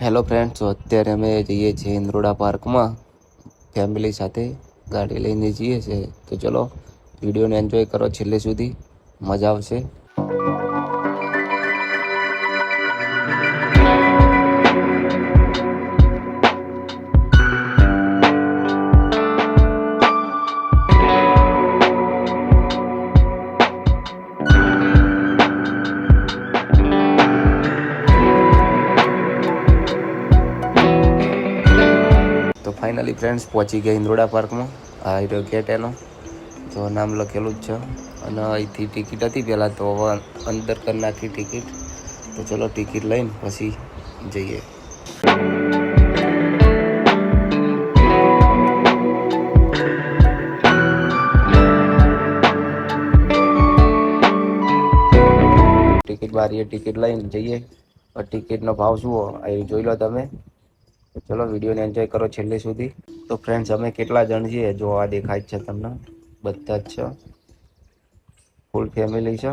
Hello friends, અત્યારે અમે જઈએ છીએ ઇન્દ્રોડા પાર્કમાં ફેમિલી સાથે ગાડી લઈને જઈએ છીએ. તો ચલો વિડીયોને એન્જોય કરો છેલ્લે સુધી, મજા આવશે. તો ફાઇનલી ફ્રેન્ડ્સ પહોંચી ગયા ઇન્દ્રોડા પાર્કમાં. આ રહ્યો ગેટ એનો, જો નામ લખેલું જ છે. અને અહીંથી ટિકિટ હતી પહેલાં, તો હવે અંદર કરી નાખી ટિકિટ. તો ચલો ટિકિટ લઈને પછી જઈએ. ટિકિટ બારીએ ટિકિટ લઈને જઈએ. ટિકિટનો ભાવ શું હોય એ જોઈ લો તમે. ચલો વિડીયોને એન્જોય કરો છેલ્લે સુધી. તો ફ્રેન્ડ્સ અમે કેટલા જણ છીએ જો આ દેખાય છે તમને, બધા જ છે, ફૂલ ફેમિલી છે.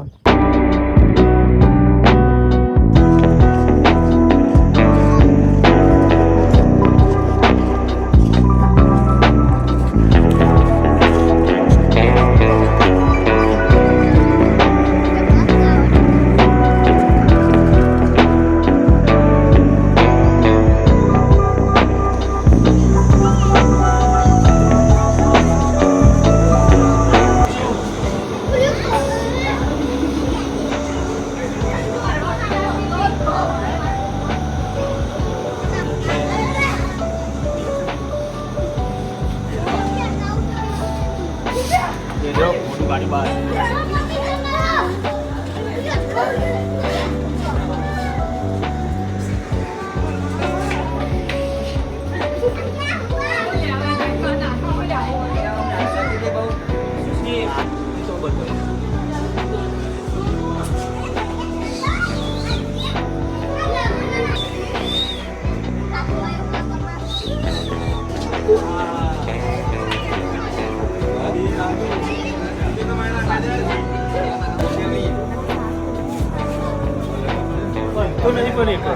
तो नहीं बनेगा.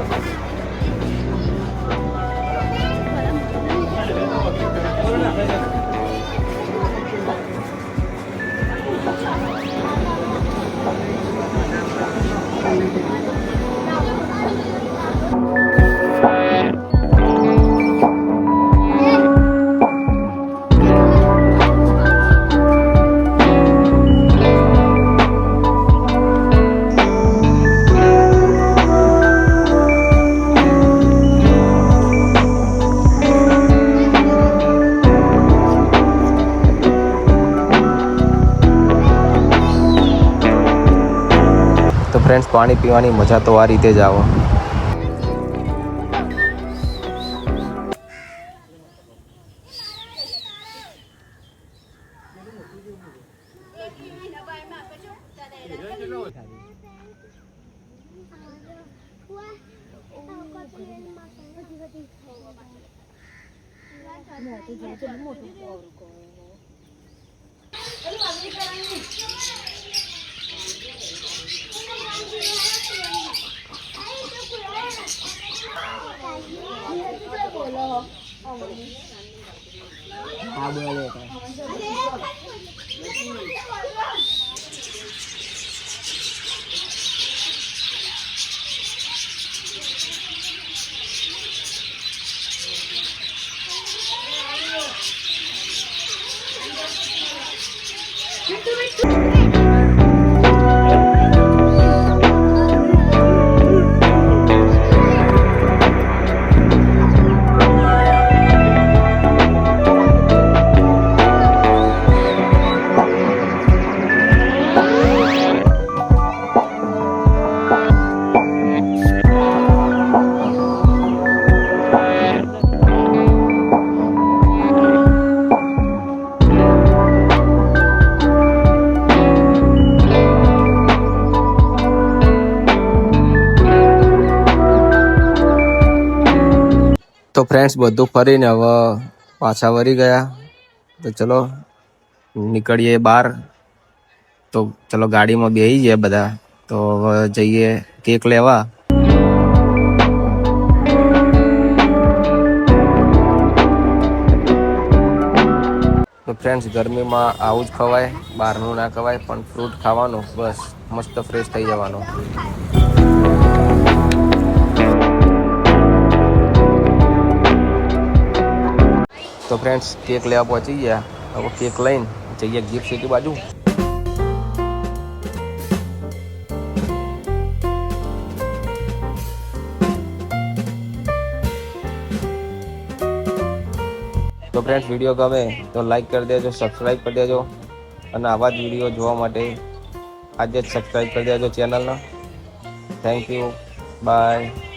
તો ફ્રેન્ડ્સ પાણી પીવાની મજા તો આ રીતે જ આવે. हाँ बोले તો ફ્રેન્ડ્સ બધું ફરીને હવે પાછા વળી ગયા. તો ચલો નીકળીએ બહાર. તો ચલો ગાડીમાં બેસી ગયા બધા. તો હવે જઈએ કેક લેવા. તો ફ્રેન્ડ્સ ગરમીમાં આવું જ ખવાય, બહારનું ના ખવાય, પણ ફ્રૂટ ખાવાનું બસ મસ્ત ફ્રેશ થઈ જવાનું. તો ફ્રેન્ડ્સ કેક લેવા પહોંચી ગયા. હવે કેક લઈને જઈએ ગિફ્ટ સિટી બાજુ. તો ફ્રેન્ડ્સ વિડીયો ગમે તો લાઈક કરી દેજો, સબસ્ક્રાઈબ કરી દેજો, અને આવા જ વિડીયો જોવા માટે આજે જ સબસ્ક્રાઈબ કરી દેજો ચેનલને. Thank you, by.